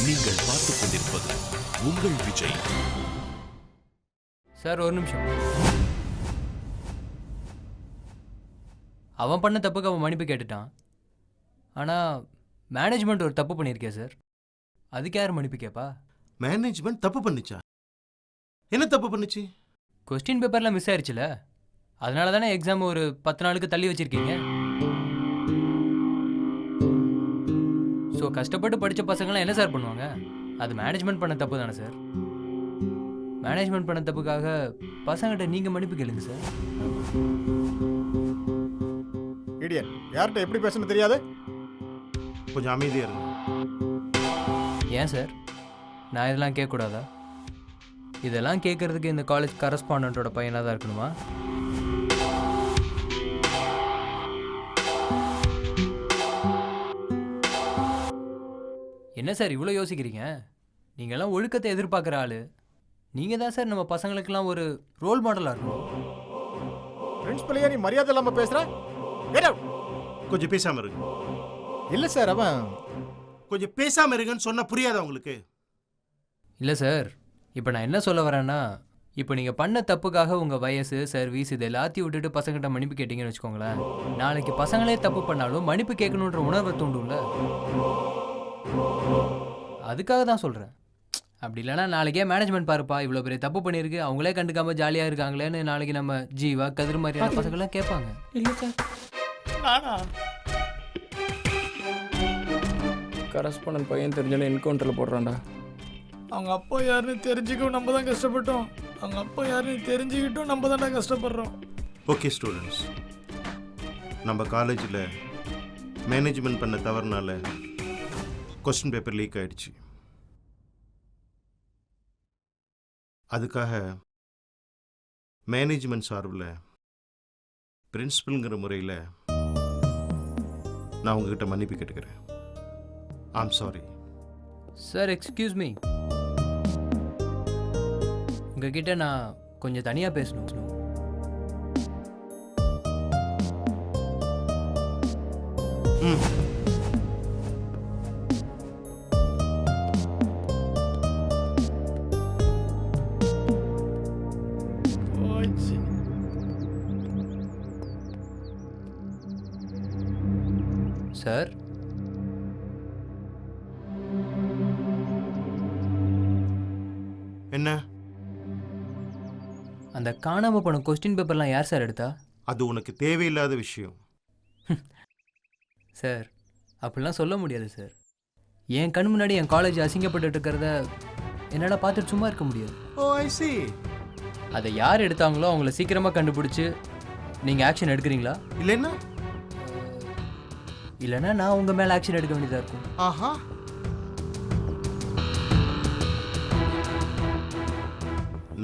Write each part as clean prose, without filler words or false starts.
நீங்கள் பார்த்துக் கொண்டிருப்பது உங்கள் விஜய். சார் ஒரு நிமிஷம். அவன் பண்ண தப்புக்கு அவன் மன்னிப்பு கேட்டுட்டான். ஆனால் மேனேஜ்மெண்ட் ஒரு தப்பு பண்ணியிருக்கேன் சார். அதுக்கு யார் மன்னிப்பு கேட்பா? மேனேஜ்மெண்ட் தப்பு பண்ணிச்சா? என்ன தப்பு பண்ணுச்சு? கொஸ்டின் பேப்பர்லாம் மிஸ் ஆயிடுச்சுல, அதனால தானே எக்ஸாம் ஒரு 10 நாளுக்கு தள்ளி வச்சிருக்கீங்க. ஸோ கஷ்டப்பட்டு படித்த பசங்களாம் என்ன சார் பண்ணுவாங்க? அது மேனேஜ்மெண்ட் பண்ண தப்பு தானே சார். மேனேஜ்மெண்ட் பண்ண தப்புக்காக பசங்கிட்ட நீங்கள் மன்னிப்பு கேளுங்க சார். இடியன், யார்கிட்ட எப்படி பேசணும் தெரியாது? கொஞ்சம் அமைதியா இருங்க. ஏன் சார், நான் இதெல்லாம் கேட்கக்கூடாதா? இதெல்லாம் கேட்கறதுக்கு இந்த காலேஜ் கரஸ்பாண்டோட பையனாக தான் இருக்கணுமா? என்ன சார் இவ்வளோ யோசிக்கிறீங்க? நீங்கள்லாம் ஒழுக்கத்தை எதிர்பார்க்குற ஆள். நீங்கள் தான் சார் நம்ம பசங்களுக்கெல்லாம் ஒரு ரோல் மாடலாக இருக்கணும். பிரின்சிபலையா நீ மரியாதை இல்லாமல் பேசுற? கொஞ்சம் பேசாம இருங்க. இல்லை சார், அவன் கொஞ்சம் பேசாம இருங்கன்னு சொன்னா புரியாதா உங்களுக்கு? இல்லை சார், இப்போ நான் என்ன சொல்ல வரேன்னா, இப்போ நீங்கள் பண்ண தப்புக்காக உங்கள் வயசு, சர்வீஸ் இது எல்லாத்தையும் விட்டுட்டு பசங்கிட்ட மன்னிப்பு கேட்டீங்கன்னு வச்சுக்கோங்களேன். நாளைக்கு பசங்களே தப்பு பண்ணாலும் மன்னிப்பு கேட்கணுன்ற உணர்வை தூண்டும்ல. அதுக்காக தான் சொல்கிறேன். அப்படி இல்லைனா நாளைக்கே மேனேஜ்மெண்ட் பாருப்பா, இவ்வளோ பெரிய தப்பு பண்ணியிருக்கு, அவங்களே கண்டுக்காமல் ஜாலியாக இருக்காங்களேன்னு நாளைக்கு நம்ம ஜீவா, கதிர் மாதிரியான பசங்கள்லாம் கேட்பாங்க. இல்லை சார், நானா கரஸ்பாண்டன்ட் பையன் தெரிஞ்சாலும் என்கவுண்டரில் போடுறான்டா. அவங்க அப்பா யாருன்னு தெரிஞ்சுக்கவும் நம்ம தான் கஷ்டப்பட்டோம், அவங்க அப்பா யாருன்னு தெரிஞ்சுக்கிட்டும் நம்ம தான்டா கஷ்டப்படுறோம். ஓகே ஸ்டூடெண்ட்ஸ், நம்ம காலேஜில் மேனேஜ்மெண்ட் பண்ண தவறுனால கொஸ்டின் பேப்பர் லீக் ஆயிடுச்சு. அதுக்காக மேனேஜ்மெண்ட் சார்பில் பிரின்சிபலுங்கிற முறையில் நான் உங்ககிட்ட மன்னிப்பு கேட்டுக்கிறேன். I'm sorry sir. Excuse me, உங்ககிட்ட நான் கொஞ்சம் தனியாக பேசணும். சார், என்ன? அந்த காணாமல் போன கொஸ்டின் பேப்பர்லாம் யார் சார் எடுத்தா? அது உனக்கு தேவையில்லாத விஷயம். சார், அப்படிலாம் சொல்ல முடியாது சார். என் கண் முன்னாடி என் காலேஜ் அசிங்கப்பட்டு இருக்கிறத என்னால் பார்த்துட்டு சும்மா இருக்க முடியாது. ஓ, ஐ சி. அதை யார் எடுத்தாங்களோ அவங்கள சீக்கிரமாக கண்டுபிடிச்சி நீங்கள் ஆக்ஷன் எடுக்கிறீங்களா? இல்லைன்னா இல்லைன்னா நான் உங்கள் மேலே ஆக்ஷன் எடுக்க வேண்டியதாக இருக்கும். ஆஹா,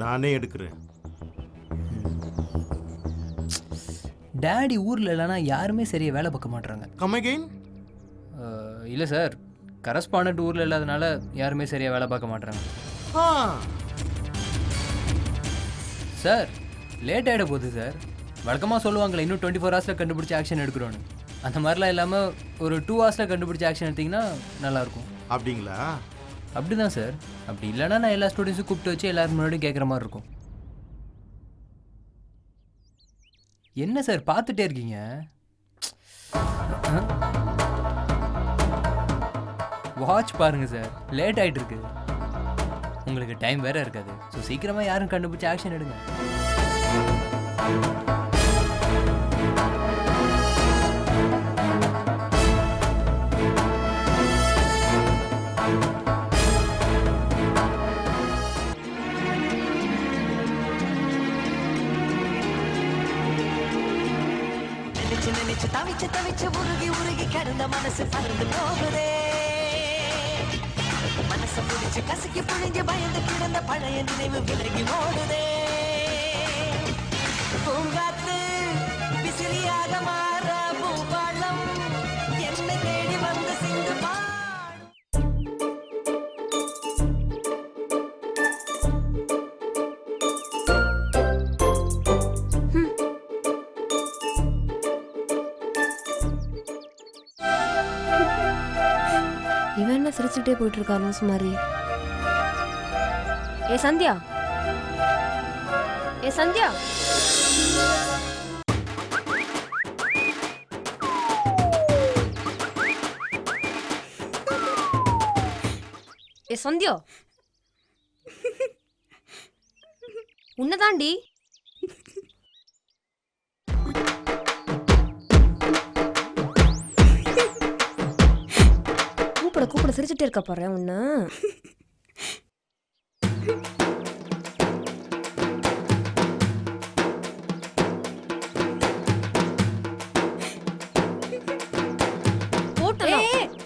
நானே எடுக்கிறேன். டேடி ஊரில் இல்லைன்னா யாருமே சரியாக வேலை பார்க்க மாட்டுறாங்க. Come again? இல்லை சார், கரஸ்பாண்டன்ட் ஊரில் இல்லாதனால யாருமே சரியாக வேலை பார்க்க மாட்டுறாங்க. சார், லேட் ஆகிட போகுது சார். வழக்கமாக சொல்லுவாங்களே இன்னும் 24 ஹவர்ஸில் கண்டுபிடிச்சி ஆக்ஷன் எடுக்கிறோன்னு. அந்த மாதிரிலாம் இல்லாமல் ஒரு 2 ஹவர்ஸில் கண்டுபிடிச்சி ஆக்ஷன் எடுத்திங்கன்னா நல்லாயிருக்கும். அப்படிங்களா? அப்படி தான் சார். அப்படி இல்லைன்னா நான் எல்லா ஸ்டூடெண்ட்ஸும் கூப்பிட்டு வச்சு எல்லாரும் முன்னாடியும் கேட்குற மாதிரி இருக்கும். என்ன சார் பார்த்துட்டே இருக்கீங்க? வாட்ச் பாருங்க சார், லேட் ஆகிட்டு இருக்கு. உங்களுக்கு டைம் வேற இருக்காது. ஸோ சீக்கிரமாக யாரும் கண்டுபிடிச்சி ஆக்ஷன் எடுங்க. தவிச்சு தவிச்சு உருகி உருகி கிடந்த மனசு பறந்து போகுதே. மனசு புடிச்சு கசக்கி புழிஞ்சு பயந்து கிடந்த பழைய நினைவு விலகி ஓடுதே. பூங்காத்து விசிறியாக மாற பூபாளம் என்னை தேடி வந்து சிந்து சிரிச்சுக்கிட்டே போயிட்டு இருக்கா லூஸ் மாதிரி. ஏ சந்தியா, ஏ சந்தியா, ஏ சந்தியா, உன்னதாண்டி. கூப்பிட கூப்பிட சிரிச்சுட்டே இருக்க போறேன் உன்ன.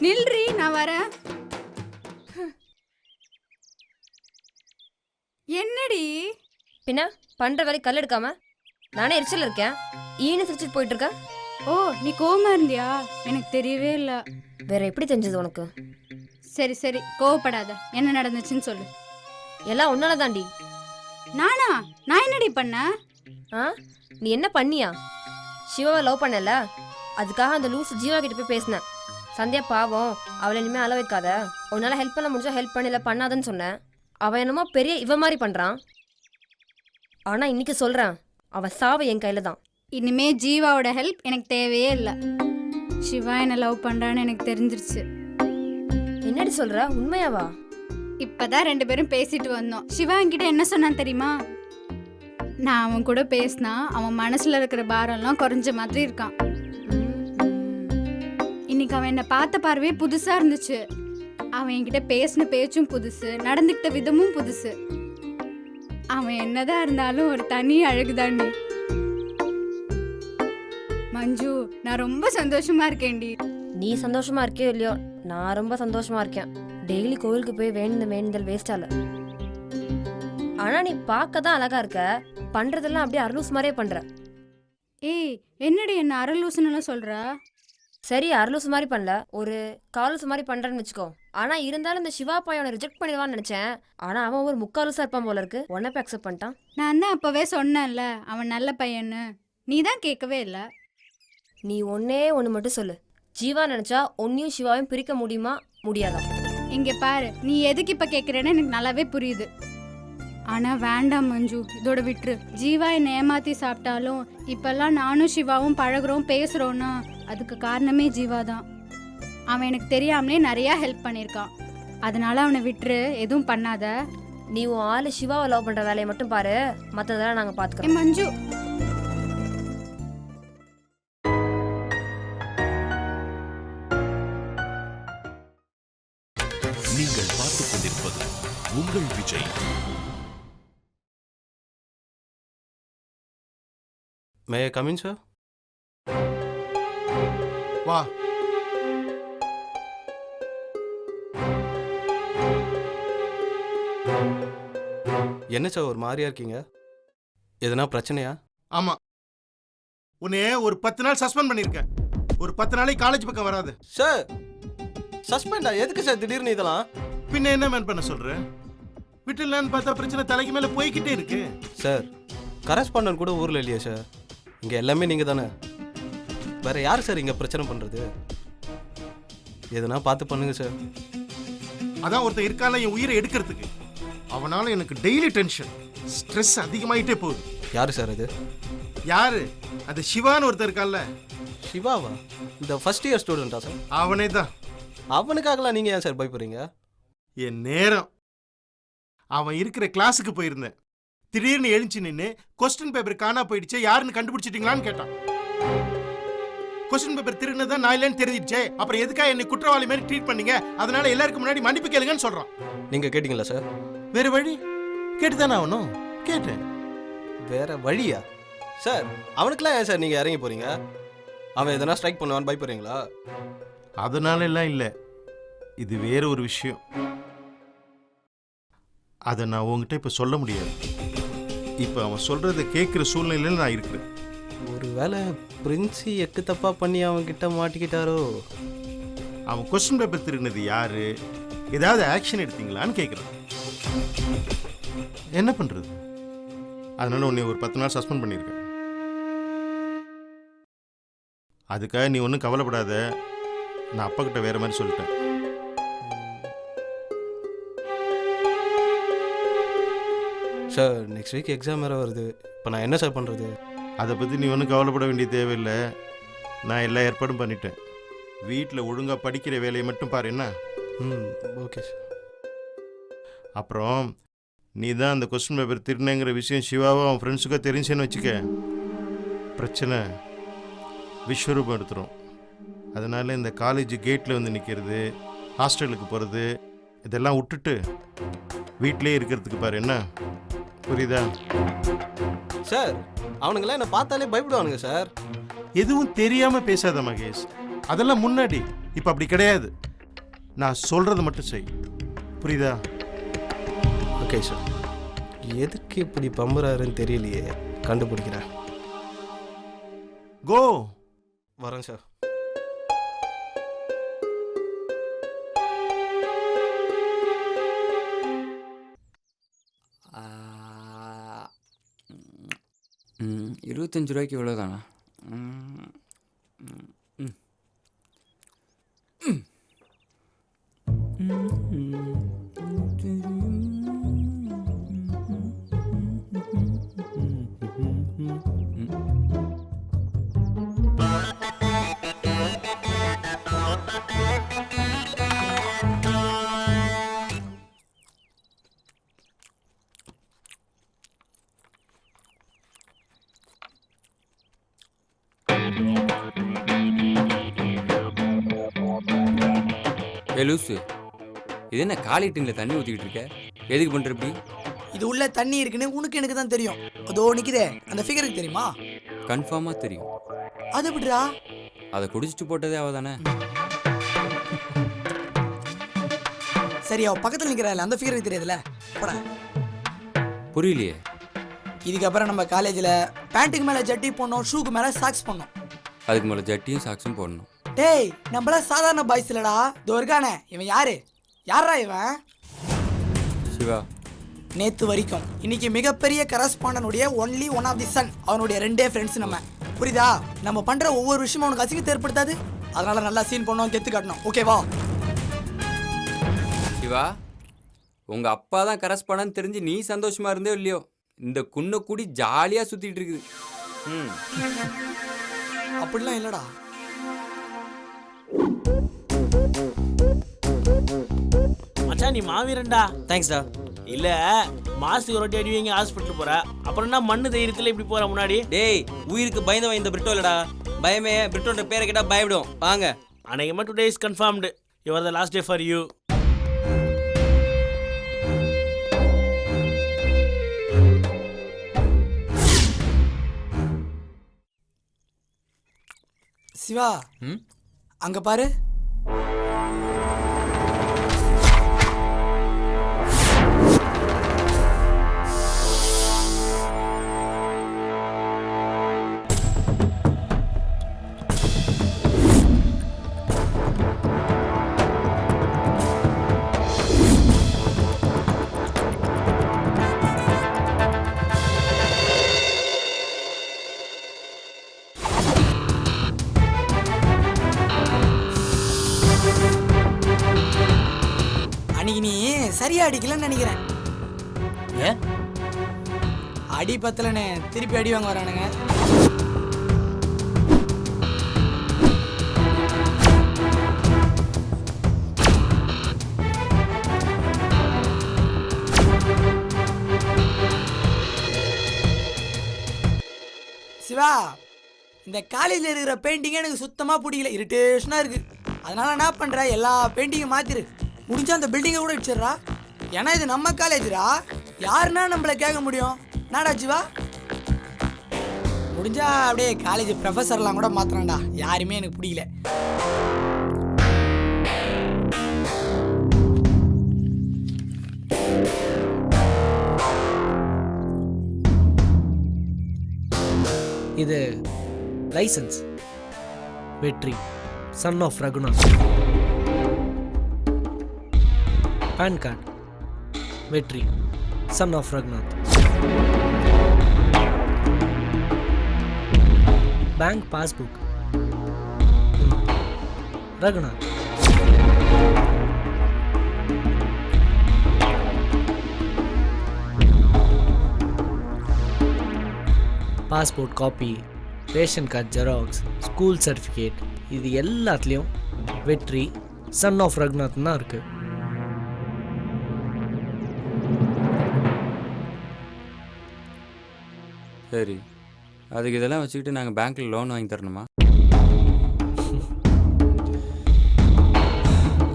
நில்றி, நான் வரேன். என்னடி பின்ன பண்ற வேலை கல் எடுக்காம நானே எரிச்சல் இருக்கேன். ஈனு சிரிச்சுட்டு போயிட்டு இருக்க. ஓ, நீ கோவமா இருந்தியா? எனக்கு தெரியவே இல்ல. வேற எப்படி தெரிஞ்சது உனக்கு? சரி சரி, கோவப்படாத. என்ன நடந்துச்சுன்னு சொல்லு. எல்லாம் உன்னால தாண்டி. நானா? நான் என்னடி பண்ண? நீ என்ன பண்ணியா? சிவாவை லவ் பண்ணல, அதுக்காக அந்த லூஸ் ஜீவா கிட்ட போய் பேசினேன். சந்தியா பாவம், அவளை இனிமே அள வைக்காத, உன்னால ஹெல்ப் பண்ண முடிஞ்சா ஹெல்ப் பண்ணல, பண்ணாதன்னு சொன்னேன். அவன் என்னமோ பெரிய இவ மாதிரி பண்றான். ஆனா இன்னைக்கு சொல்றேன், அவ சாவு என் கையில தான். இனிமே ஜீவாவோட ஹெல்ப் எனக்கு தேவையே இல்லை. சிவா என்ன லவ் பண்றான்னு எனக்கு தெரிஞ்சிருச்சு. என்னடி சொல்ற? உண்மையாவா? இப்பதான் 2 பேரும் பேசிட்டு வந்தோம். சிவா என்கிட்ட என்ன சொன்னான் தெரியுமா? நான் அவன் கூட பேசினா அவன் மனசுல இருக்கிற பாரம்லாம் குறைஞ்ச மாதிரி இருக்கான். இன்னைக்கு அவன் என்ன பார்த்த பார்வையே புதுசா இருந்துச்சு. அவன் என்கிட்ட பேசின பேச்சும் புதுசு, நடந்துக்கிட்ட விதமும் புதுசு. அவன் என்னதான் இருந்தாலும் ஒரு தனி அழகுதாண்டி. மஞ்சு, நான் ரொம்ப சந்தோஷமா இருக்கேன்டி. நீ சந்தோஷமா இருக்கே இல்லையோ, நான் ரொம்ப சந்தோஷமா இருக்கேன். டெய்லி கோவிலுக்கு போய் வேண்டுதல் வேஸ்டால. ஆனா நீ பார்க்க தான் அழகா இருக்க, பண்றதெல்லாம் அப்படியே அரலூஸ் மாதிரியே பண்ற. ஏய், என்னடி என்ன அரலூசுன்னு சொல்ற? சரி, அரலூஸ் மாதிரி பண்ணல, ஒரு காலூஸ் மாதிரி பண்றேன்னு வச்சுக்கோ. ஆனா இருந்தாலும் இந்த சிவா பையனை ரிஜெக்ட் பண்ணிடுவான்னு நினைச்சேன். ஆனா அவன் ஒரு முக்காலூசா இருப்பான் போல இருக்கு. உன்ன போய் அக்செப்ட் பண்ணிட்டான். நான் தான் அப்பவே சொன்னேன்ல அவன் நல்ல பையன்னு. நீ தான் கேட்கவே இல்லை. நீ ஒன்னே ஒன்று மட்டும் சொல்லு, ஜீவா நினைச்சா ஒன்னையும் சிவாவையும் பிரிக்க முடியுமா முடியாதா? இங்க பாரு, நீ எதுக்கு இப்ப கேட்கறேன்னு எனக்கு நல்லாவே புரியுது. ஆனா வேண்டாம் மஞ்சு, இதோட விட்டுரு. ஜீவா என்னை ஏமாத்தி சாப்பிட்டாலும் இப்பெல்லாம் நானும் சிவாவும் பழகுறோம், பேசுறோம்னா அதுக்கு காரணமே ஜீவா தான். அவன் எனக்கு தெரியாமலே நிறைய ஹெல்ப் பண்ணியிருக்கான். அதனால அவனை விட்டுரு, எதுவும் பண்ணாத. நீ உன் ஆளு சிவாவை லவ் பண்ற வேலையை மட்டும் பாரு, மற்றதெல்லாம் நாங்க பாத்துக்கிறோம். மஞ்சு, நீங்கள் பார்த்துக் கொண்டிருப்பது உங்கள் விஜய். May come in sir? வா. என்ன சார் ஒரு மாதிரியா இருக்கீங்க? எதனா பிரச்சனையா? ஆமா, உன்னைய ஒரு 10 நாள் சஸ்பெண்ட் பண்ணிருக்கேன். ஒரு 10 நாளைக்கு காலேஜ் பக்கம் வராது. சார் சஸ்பெண்டா? எதுக்கு சார் திடீர்னு இதெல்லாம்? பின்ன என்ன மேன் பண்ண சொல்ற? விட்டுலான்னு பார்த்தா பிரச்சனை தலைக்கு மேல போய்கிட்டே இருக்கு. சார் கரஸ்பாண்டன்ட் கூட ஊர்ல இல்லையா சார்? இங்க எல்லாமே நீங்க தானே. வேற யார் சார் இங்க பிரச்சனை பண்றது? எதனா பார்த்து பண்ணுங்க சார். அதான் ஒருத்தன் இருக்கால என் உயிரை எடுக்கிறதுக்கு. அவனால எனக்கு டெய்லி டென்ஷன், ஸ்ட்ரெஸ் அதிகமாயிட்டே போகுது. யாரு சார் அது? யாரு? அது சிவான்னு ஒருத்தர் இருக்கால. சிவாவா? இந்த ஃபர்ஸ்ட் இயர் ஸ்டூடெண்டா சார்? அவனே தான். அவனுக்காகலாம் நீங்க ஏன் சார் பயப்படுறீங்க? என் நேரம். அவன் இருக்கிற கிளாஸுக்கு போயிருந்தேன். திடீர்னு எழுச்சி நின்று கொஸ்டின் பேப்பர் காணா போயிடுச்சு, யாருன்னு கண்டுபிடிச்சிட்டீங்களான்னு கேட்டான். கொஸ்டின் பேப்பர் திருடினதான் நான் இல்லைன்னு தெரிஞ்சிடுச்சே, அப்புறம் எதுக்காக என்னை குற்றவாளி மாதிரி ட்ரீட் பண்ணீங்க, அதனால எல்லாருக்கும் முன்னாடி மன்னிப்பு கேளுங்கன்னு சொல்றான். நீங்க கேட்டீங்களா சார்? வேற வழி கேட்டுதானே ஆகணும். கேட்டேன். வேற வழியா சார்? அவனுக்குலாம் ஏன் சார் நீங்க இறங்கி போறீங்க? அவன் எதனா ஸ்ட்ரைக் பண்ணுவான்னு பயப்படுறீங்களா? அதனால எல்லாம் இல்லை, இது வேற ஒரு விஷயம். அதை நான் உங்ககிட்ட இப்போ சொல்ல முடியாது. இப்போ அவன் சொல்றதை கேட்குற சூழ்நிலையில் நான் இருக்கிறேன். ஒருவேளை பிரின்ஸி எக்கு தப்பா பண்ணி அவன் கிட்ட மாட்டிக்கிட்டாரோ? அவன் கொஸ்டின் பேப்பர் திருடினது யாரு, ஏதாவது ஆக்ஷன் எடுத்தீங்களான்னு கேட்குறான். என்ன பண்றது? அதனால உன்னை ஒரு 10 நாள் சஸ்பெண்ட் பண்ணியிருக்கேன். அதுக்காக நீ ஒன்றும் கவலைப்படாத. நான் அப்பா கிட்ட வேற மாதிரி சொல்லிட்டேன். சார் நெக்ஸ்ட் வீக் எக்ஸாம் வேறு வருது. இப்போ நான் என்ன சார் பண்ணுறது? அதை பற்றி நீ ஒன்றும் கவலைப்பட வேண்டிய தேவையில்லை. நான் எல்லா ஏற்பாடும் பண்ணிட்டேன். வீட்டில் ஒழுங்காக படிக்கிற வேலையை மட்டும் பாரு என்ன. Okay sir. அப்புறம் நீ தான் அந்த கொஸ்டின் பேப்பர் திருநங்கிற விஷயம் சிவாவும் அவன் ஃப்ரெண்ட்ஸுக்கோ தெரிஞ்சேன்னு வச்சுக்க, பிரச்சனை விஸ்வரூபம் எடுத்துரும். அதனால் இந்த காலேஜ் கேட்டில் வந்து நிற்கிறது, ஹாஸ்டலுக்கு போகிறது இதெல்லாம் விட்டுட்டு வீட்டிலே இருக்கிறதுக்கு பாரு என்ன. புரியுதா? சார் அவனுங்களாம் என்னை பார்த்தாலே பயப்படுவானுங்க சார். எதுவும் தெரியாமல் பேசாத மகேஷ். அதெல்லாம் முன்னாடி, இப்போ அப்படி கிடையாது. நான் சொல்கிறத மட்டும் செய். புரியுதா? Okay sir. எதுக்கு இப்படி பம்புறாருன்னு தெரியலையே, கண்டுபிடிக்கிறேன். கோ. வரேன் சார். ₹25 இவ்வளோதானா? லூசு, இது என்ன காலி டின்ல தண்ணி ஊற்றிக்கிட்டு இருக்க? எதுக்கு பண்ணுற இப்படி? இது உள்ள தண்ணி இருக்குன்னு உனக்கு எனக்கு தான் தெரியும். அதோ நிக்குதே அந்த ஃபிகருக்கு தெரியுமா? கன்ஃபார்மாக தெரியும். அது எப்படிடா? அதை குடிச்சிட்டு போட்டதே அவ தானே. சரி, அவ பக்கத்தில் நிற்கிறாள் அந்த ஃபிகருக்கு தெரியாதுல்ல. போட. புரியலையே. இதுக்கப்புறம் நம்ம காலேஜில் பேண்ட்டுக்கு மேலே ஜட்டி போடணும், ஷூக்கு மேலே சாக்ஸ் போடணும். அதுக்கு மேலே ஜட்டியும் சாக்ஸும் போடணும். டேய், நம்மள சாதாரண பாய்ஸ் இல்லடா. இதோ இருக்கானே இவன் யாரு? யாரா இவன்? சிவா. நேத்து வரைக்கும் இன்னைக்கு மிகப்பெரிய கரஸ்பாண்டனுடைய only one of the son. அவனுடைய 2 ஃப்ரெண்ட்ஸ் நம்ம. புரியுதா? நம்ம பண்ற ஒவ்வொரு விஷயமும் அவனுக்கு அசிங்கத்தை ஏற்படுத்தாது. அதனால நல்லா சீன் பண்ணோம், கெத்து காட்டணும். ஓகேவா? சிவா, உங்க அப்பா தான் கரஸ்பாண்டன்னு தெரிஞ்சு நீ சந்தோஷமா இருந்தே இல்லையோ, இந்த குன்ன கூடி ஜாலியா சுத்திட்டு இருக்குது. அப்படிலாம் இல்லடா. மச்சான் நீ மாவீரன்டா. தேங்க்ஸ்டா. இல்ல மாசுக்கு ரொட்டி அடிவீங்க, ஹாஸ்பிட்டல் போற, அப்புறம் என்ன மண்ணு தைரியத்துல இப்படி போற முன்னாடி? டேய், உயிருக்கு பயந்தவன் இந்த பிரிட்டோ இல்லடா. பயமே பிரிட்டோன்ற பேரை கேட்டா பயப்படும். வாங்க. அன்னைக்கு today is confirmed. You are the last day for you. Siva, அங்க பாரு. அன்னைக்கு நீ சரியா அடிக்கலன்னு நினைக்கிறேன். ஏன் அடி பத்தலன்னு திருப்பி அடி வாங்க வரானுங்க. சிவா, இந்த காலேஜில் இருக்கிற பெயிண்டிங்கே எனக்கு சுத்தமாக பிடிக்கல, இரிட்டேஷனாக இருக்குது. அதனால என்ன பண்ணுற, எல்லா பெயிண்டிங்கும் மாற்றிரு. முடிஞ்சா அந்த பில்டிங்கை கூட வச்சிடுறா. ஏன்னா இது நம்ம காலேஜ்ரா, யாருன்னா நம்மளை கேட்க முடியும். நாடா ஜீவா, முடிஞ்சா அப்படியே காலேஜ் ப்ரொஃபஸர்லாம் கூட மாத்திரான்டா. யாருமே எனக்கு பிடிக்கல. இது licence. Vetri, son of Raghunath. PAN card. Vetri, son of Raghunath. Bank passbook. Raghunath. Passport copy, ration card xerox, school certificate, இது எல்லாத்துலேயும் வெற்றி சன் ஆஃப் ரகுநாத் தான் இருக்குது. சரி, அதுக்கு இதெல்லாம் வச்சுக்கிட்டு நாங்கள் பேங்க்கில் லோன் வாங்கி தரணுமா?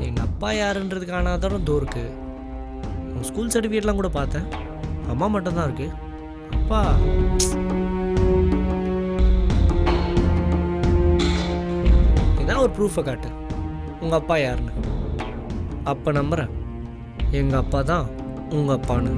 எங்கள் அப்பா யாருன்றதுக்கான ஆதாரம் தோ இருக்கு. உன் ஸ்கூல் சர்டிஃபிகேட்லாம் கூட பார்த்தேன். அம்மா மட்டும்தான் இருக்கு. அப்பா ஏதாவது ஒரு ப்ரூஃபை காட்டு, உங்கள் அப்பா யாருன்னு. அப்போ நம்புகிறேன் எங்கள் அப்பா தான் உங்கள் அப்பான்னு.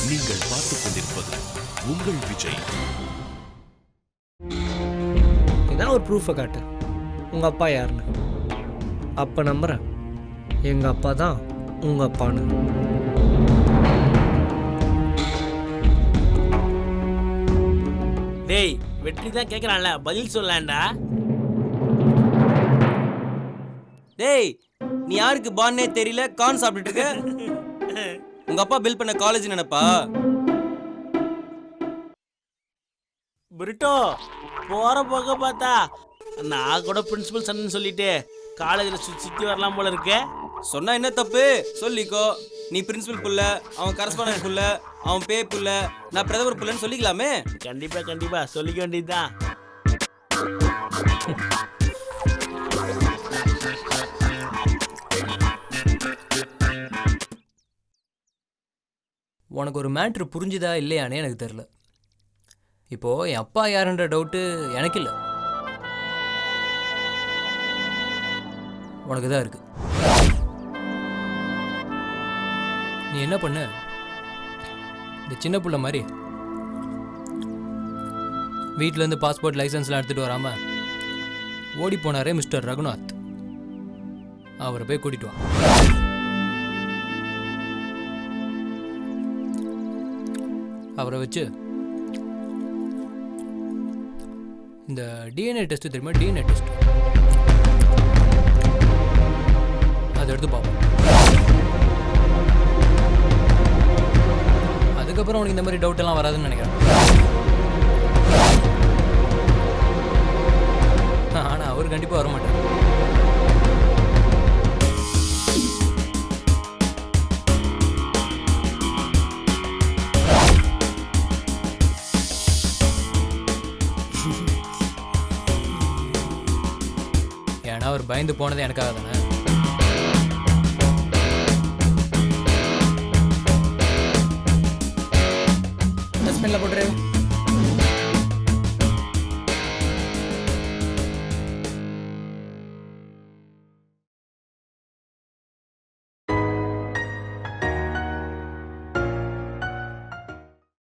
நீங்கள் பார்த்துக் கொண்டிருப்பது உங்கள் விஜய். ஏதாவது ஒரு ப்ரூஃபை காட்டு, உங்கள் அப்பா யாருன்னு. அப்போ நம்புகிறேன் எங்கள் அப்பா தான் உங்கள் அப்பான்னு. டேய் வெற்றி தான் கேட்குறான்ல, பதில் சொல்லலாம்டா. டேய் நீ யாருக்கு பான்னே தெரியல, கான் சாப்பிட்டுட்டு இருக்க. உங்க அப்பா பில் பண்ண காலேஜ் நினைப்பா? பிரிட்டோ போற போக பார்த்தா நான் கூட பிரின்சிபல் சன்னு சொல்லிட்டு காலேஜில் சுற்றி வரலாம் போல இருக்கே. சொன்னா என்ன தப்பு? சொல்லிக்கோ. நீ பிரின்சிபல் புள்ள, அவன் கரஸ்பாண்டன்ட் புள்ள, அவன் பே புள்ள, நான் பிரதமர் புள்ளன்னு சொல்லிக்கலாமே. கண்டிப்பா கண்டிப்பா சொல்லிக்க வேண்டியதுதான். உனக்கு ஒரு மேட்ரு புரிஞ்சுதா இல்லையானே எனக்கு தெரில. இப்போது என் அப்பா யாருன்ற டவுட்டு எனக்கு இல்லை, உனக்கு தான் இருக்கு. நீ என்ன பண்ண, இந்த சின்ன பிள்ளை மாதிரி வீட்டிலேருந்து பாஸ்போர்ட் லைசன்ஸ்லாம் எடுத்துகிட்டு வராமல் ஓடி போனாரே மிஸ்டர் ரகுநாத், அவரை போய் கூட்டிட்டு வா. அவரை வச்சு இந்த டிஎன்ஏ டெஸ்ட் தெரியுமா, டிஎன்ஏ டெஸ்ட் அதை எடுத்து பார்ப்போம். அதுக்கப்புறம் உனக்கு இந்த மாதிரி டவுட் எல்லாம் வராதுன்னு நினைக்கிறேன். ஆனால் அவர் கண்டிப்பாக வர மாட்டார். ஏன்னா அவர் பயந்து போனது எனக்காக தானே. டஸ்ட்பின்ல போட்டுரு.